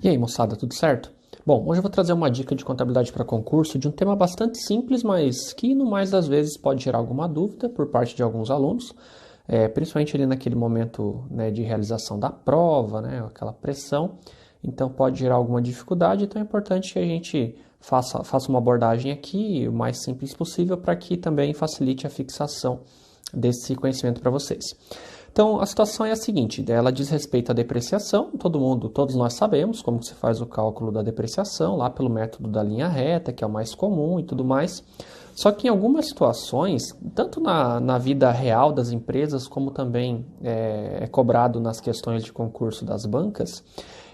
E aí, moçada, tudo certo? Bom, hoje eu vou trazer uma dica de contabilidade para concurso de um tema bastante simples, mas que no mais das vezes pode gerar alguma dúvida por parte de alguns alunos, principalmente ali naquele momento, né, de realização da prova, né, aquela pressão. Então pode gerar alguma dificuldade, então é importante que a gente faça uma abordagem aqui o mais simples possível para que também facilite a fixação desse conhecimento para vocês. Então, a situação é a seguinte, ela diz respeito à depreciação, todos nós sabemos como se faz o cálculo da depreciação, lá pelo método da linha reta, que é o mais comum e tudo mais. Só que em algumas situações, tanto na vida real das empresas, como também é cobrado nas questões de concurso das bancas,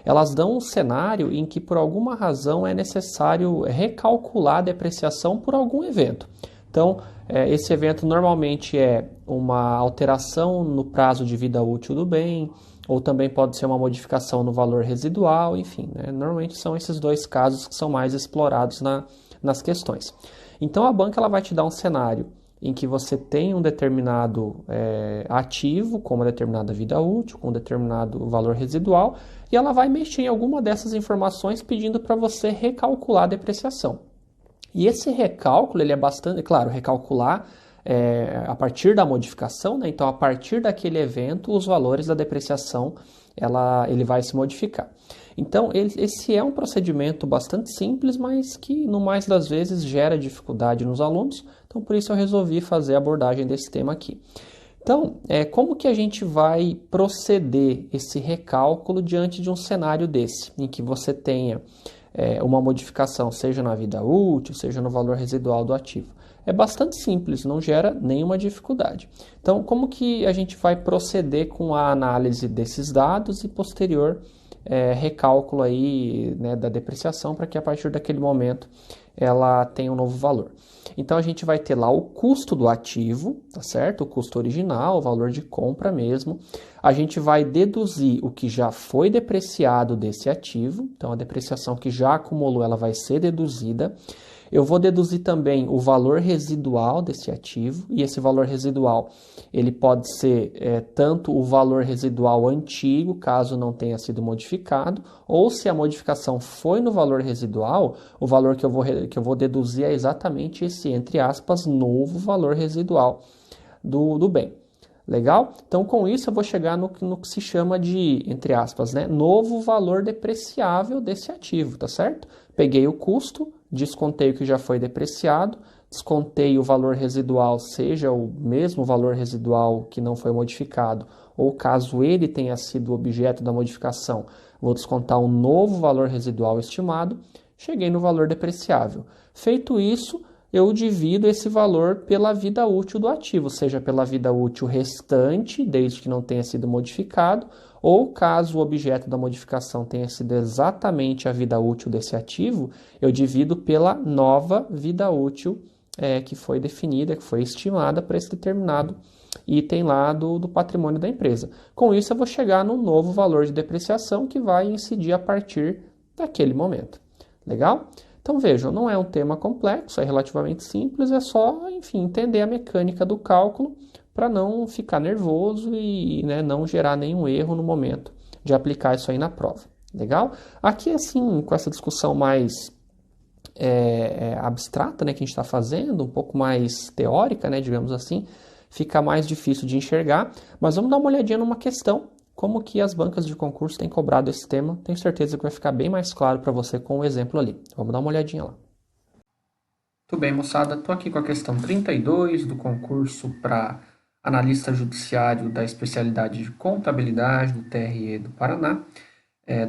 elas dão um cenário em que por alguma razão é necessário recalcular a depreciação por algum evento. Então, esse evento normalmente é uma alteração no prazo de vida útil do bem, ou também pode ser uma modificação no valor residual, enfim, né? Normalmente são esses dois casos que são mais explorados nas questões. Então, a banca ela vai te dar um cenário em que você tem um determinado ativo, com uma determinada vida útil, com um determinado valor residual, e ela vai mexer em alguma dessas informações pedindo para você recalcular a depreciação. E esse recálculo, ele é bastante, claro, recalcular a partir da modificação, né? Então, a partir daquele evento, os valores da depreciação, ele vai se modificar. Então, esse é um procedimento bastante simples, mas que, no mais das vezes, gera dificuldade nos alunos. Então, por isso eu resolvi fazer a abordagem desse tema aqui. Então, como que a gente vai proceder esse recálculo diante de um cenário desse, em que você tenha uma modificação, seja na vida útil, seja no valor residual do ativo? É bastante simples, não gera nenhuma dificuldade. Então, como que a gente vai proceder com a análise desses dados e posterior recálculo aí, né, da depreciação para que a partir daquele momento ela tenha um novo valor? Então, a gente vai ter lá o custo do ativo, tá certo? O custo original, o valor de compra mesmo. A gente vai deduzir o que já foi depreciado desse ativo. Então, a depreciação que já acumulou, ela vai ser deduzida. Eu vou deduzir também o valor residual desse ativo, e esse valor residual, ele pode ser tanto o valor residual antigo, caso não tenha sido modificado, ou se a modificação foi no valor residual, o valor que eu vou deduzir é exatamente esse, entre aspas, novo valor residual do bem. Legal? Então, com isso, eu vou chegar no que se chama de, entre aspas, né, novo valor depreciável desse ativo, tá certo? Peguei o custo, descontei o que já foi depreciado, descontei o valor residual, seja o mesmo valor residual que não foi modificado, ou caso ele tenha sido objeto da modificação, vou descontar um novo valor residual estimado, cheguei no valor depreciável. Feito isso, eu divido esse valor pela vida útil do ativo, seja pela vida útil restante, desde que não tenha sido modificado, ou caso o objeto da modificação tenha sido exatamente a vida útil desse ativo, eu divido pela nova vida útil que foi definida, que foi estimada para esse determinado item lá do patrimônio da empresa. Com isso, eu vou chegar num novo valor de depreciação que vai incidir a partir daquele momento. Legal? Então vejam, não é um tema complexo, é relativamente simples, é só, enfim, entender a mecânica do cálculo para não ficar nervoso e né, não gerar nenhum erro no momento de aplicar isso aí na prova. Legal? Aqui, assim, com essa discussão mais abstrata, né, que a gente está fazendo, um pouco mais teórica, né, digamos assim, fica mais difícil de enxergar, mas vamos dar uma olhadinha numa questão, como que as bancas de concurso têm cobrado esse tema. Tenho certeza que vai ficar bem mais claro para você com o exemplo ali. Vamos dar uma olhadinha lá. Tudo bem, moçada. Estou aqui com a questão 32 do concurso para analista judiciário da especialidade de contabilidade do TRE do Paraná,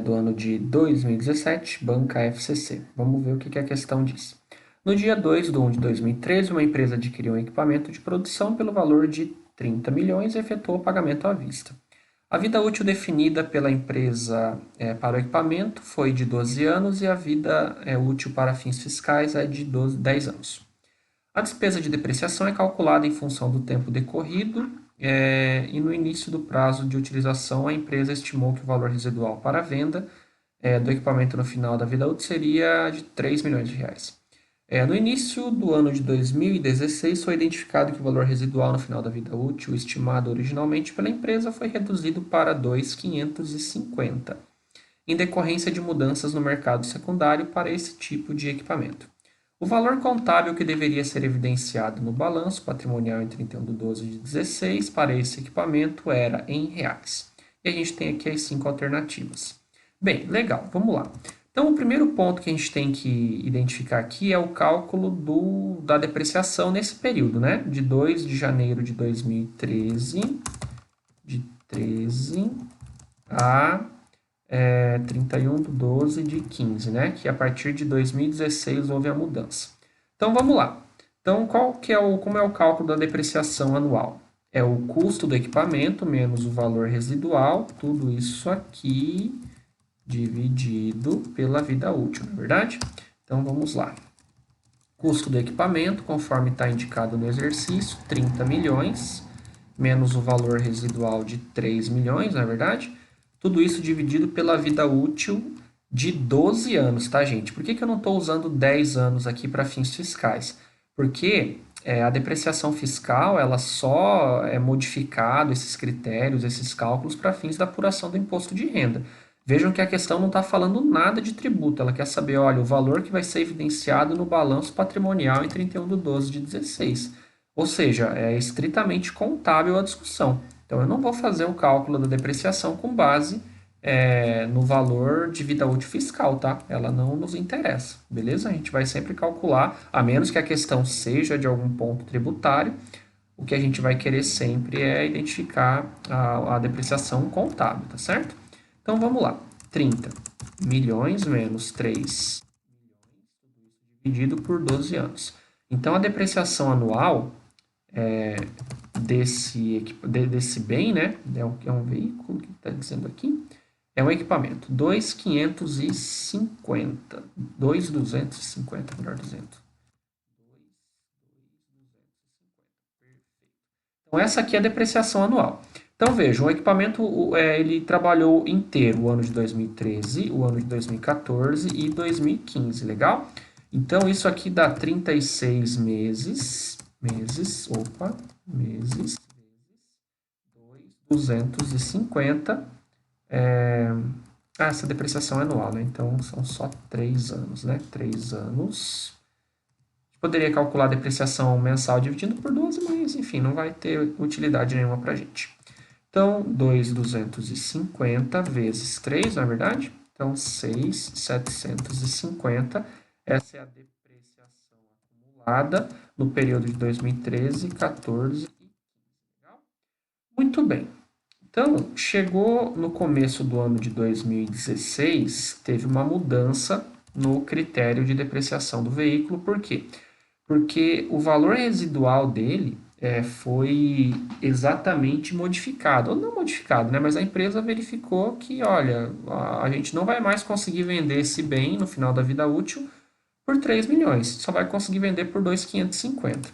do ano de 2017, banca FCC. Vamos ver o que a questão diz. No dia 2 de 1 de 2013, uma empresa adquiriu um equipamento de produção pelo valor de 30 milhões e efetuou o pagamento à vista. A vida útil definida pela empresa para o equipamento foi de 12 anos e a vida útil para fins fiscais é de 10 anos. A despesa de depreciação é calculada em função do tempo decorrido e no início do prazo de utilização a empresa estimou que o valor residual para a venda do equipamento no final da vida útil seria de 3 milhões de reais. No início do ano de 2016, foi identificado que o valor residual no final da vida útil, estimado originalmente pela empresa, foi reduzido para 2.550. em decorrência de mudanças no mercado secundário para esse tipo de equipamento. O valor contábil que deveria ser evidenciado no balanço patrimonial em 31/12/16 para esse equipamento era em reais. E a gente tem aqui as 5 alternativas. Bem, legal, vamos lá. Então, o primeiro ponto que a gente tem que identificar aqui é o cálculo da depreciação nesse período, né? De 2 de janeiro de 2013, a 31/12/15, né? Que a partir de 2016 houve a mudança. Então, vamos lá. Então, como é o cálculo da depreciação anual? É o custo do equipamento menos o valor residual, tudo isso aqui dividido pela vida útil, não é verdade? Então, vamos lá. Custo do equipamento, conforme está indicado no exercício, 30 milhões, menos o valor residual de 3 milhões, não é verdade? Tudo isso dividido pela vida útil de 12 anos, tá, gente? Por que eu não estou usando 10 anos aqui para fins fiscais? Porque a depreciação fiscal, ela só é modificada, esses critérios, esses cálculos, para fins da apuração do imposto de renda. Vejam que a questão não está falando nada de tributo, ela quer saber, olha, o valor que vai ser evidenciado no balanço patrimonial em 31/12/16. Ou seja, é estritamente contábil a discussão. Então, eu não vou fazer o cálculo da depreciação com base no valor de vida útil fiscal, tá? Ela não nos interessa, beleza? A gente vai sempre calcular, a menos que a questão seja de algum ponto tributário, o que a gente vai querer sempre é identificar a depreciação contábil, tá certo? Então, vamos lá. 30 milhões menos 3 dividido por 12 anos. Então, a depreciação anual desse bem, né? É um veículo que está dizendo aqui. É um equipamento. 2.550. 2.250, melhor dizendo. Então, essa aqui é a depreciação anual. Então, vejam, o equipamento ele trabalhou inteiro o ano de 2013, o ano de 2014 e 2015, legal? Então, isso aqui dá 36 meses, 250, essa depreciação é anual, né? Então, são só 3 anos, né? 3 anos. Poderia calcular a depreciação mensal dividindo por 12, mas, enfim, não vai ter utilidade nenhuma para a gente. Então, 2.250 vezes 3, não é verdade? Então, 6.750. Essa é a depreciação acumulada no período de 2013, 14 e 15. Muito bem. Então, chegou no começo do ano de 2016, teve uma mudança no critério de depreciação do veículo. Por quê? Porque o valor residual dele foi exatamente modificado, ou não modificado, né? Mas a empresa verificou que, olha, a gente não vai mais conseguir vender esse bem no final da vida útil por 3 milhões, só vai conseguir vender por 2.550.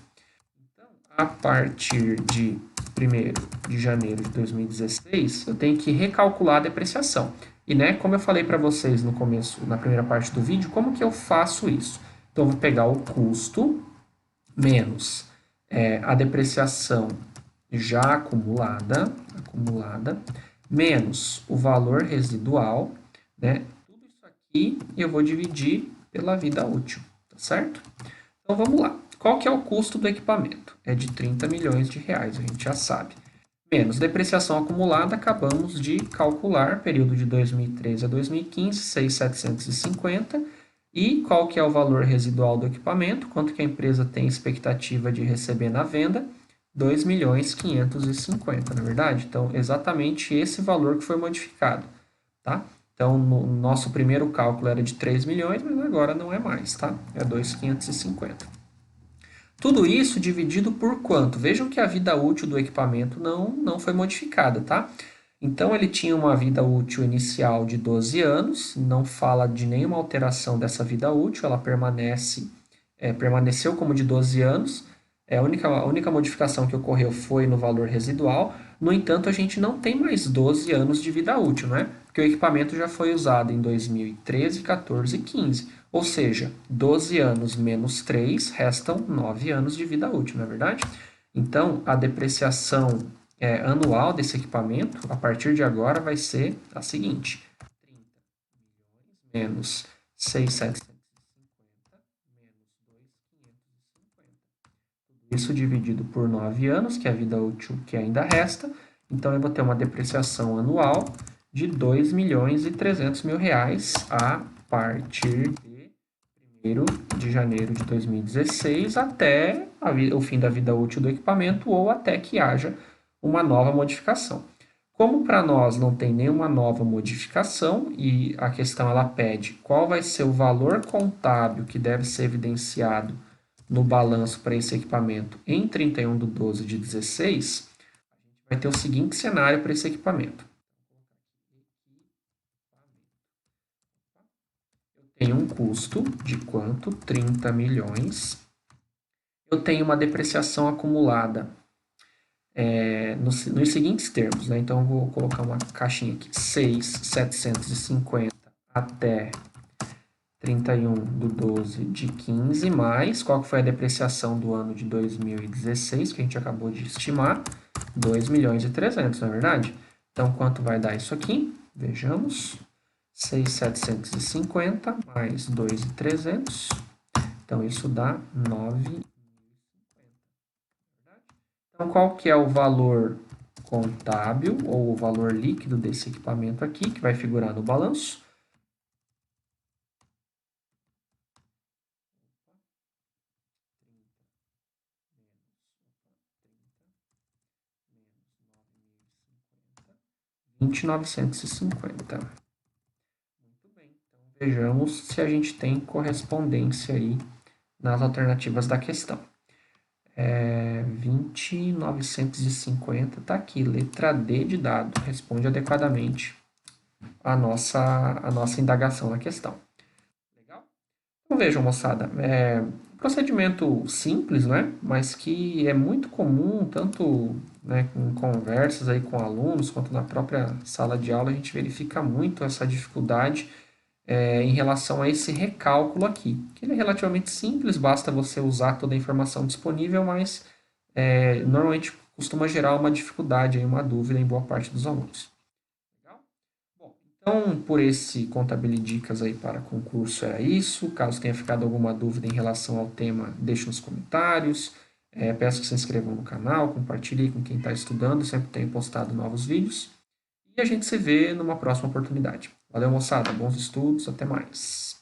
Então, a partir de 1º de janeiro de 2016, eu tenho que recalcular a depreciação. E, né, como eu falei para vocês no começo, na primeira parte do vídeo, como que eu faço isso? Então, eu vou pegar o custo menos a depreciação já acumulada, menos o valor residual, né? Tudo isso aqui eu vou dividir pela vida útil, tá certo? Então, vamos lá. Qual que é o custo do equipamento? É de 30 milhões de reais, a gente já sabe. Menos depreciação acumulada, acabamos de calcular, período de 2013 a 2015, 6.750. E qual que é o valor residual do equipamento? Quanto que a empresa tem expectativa de receber na venda? 2.550, não é verdade? Então, exatamente esse valor que foi modificado, tá? Então, no nosso primeiro cálculo era de 3 milhões, mas agora não é mais, tá? É 2.550. Tudo isso dividido por quanto? Vejam que a vida útil do equipamento não foi modificada, tá? Então, ele tinha uma vida útil inicial de 12 anos, não fala de nenhuma alteração dessa vida útil, ela permaneceu como de 12 anos. A única modificação que ocorreu foi no valor residual. No entanto, a gente não tem mais 12 anos de vida útil, né? Porque o equipamento já foi usado em 2013, 14 e 15. Ou seja, 12 anos menos 3, restam 9 anos de vida útil, não é verdade? Então, a depreciação anual desse equipamento, a partir de agora, vai ser a seguinte: menos 6.750 menos 2.550. Isso dividido por 9 anos, que é a vida útil que ainda resta. Então, eu vou ter uma depreciação anual de R$ 2.300.000 a partir de 1º de janeiro de 2016 até o fim da vida útil do equipamento ou até que haja uma nova modificação. Como para nós não tem nenhuma nova modificação e a questão ela pede qual vai ser o valor contábil que deve ser evidenciado no balanço para esse equipamento em 31/12 de 16, a gente vai ter o seguinte cenário para esse equipamento. Eu tenho um custo de quanto? 30 milhões. Eu tenho uma depreciação acumulada nos seguintes termos, né? Então, eu vou colocar uma caixinha aqui, 6.750 até 31/12 de 15, mais qual que foi a depreciação do ano de 2016, que a gente acabou de estimar, 2.300.000, não é verdade? Então, quanto vai dar isso aqui? Vejamos, 6.750 mais 2.300, então isso dá 9.050. Então, qual que é o valor contábil ou o valor líquido desse equipamento aqui, que vai figurar no balanço? R$ 20.950. Muito bem, então vejamos se a gente tem correspondência aí nas alternativas da questão. 20.950 está aqui, letra D de dado, responde adequadamente a nossa indagação na questão. Legal? Então vejam, moçada, procedimento simples, né? Mas que é muito comum, tanto né, em conversas aí com alunos, quanto na própria sala de aula, a gente verifica muito essa dificuldade em relação a esse recálculo aqui, que ele é relativamente simples, basta você usar toda a informação disponível, mas normalmente costuma gerar uma dificuldade, aí, uma dúvida em boa parte dos alunos. Legal? Bom, então, por esse Contabilidicas aí para concurso era isso. Caso tenha ficado alguma dúvida em relação ao tema, deixe nos comentários. Peço que se inscrevam no canal, compartilhem com quem está estudando, sempre tenho postado novos vídeos. E a gente se vê numa próxima oportunidade. Valeu, moçada. Bons estudos. Até mais.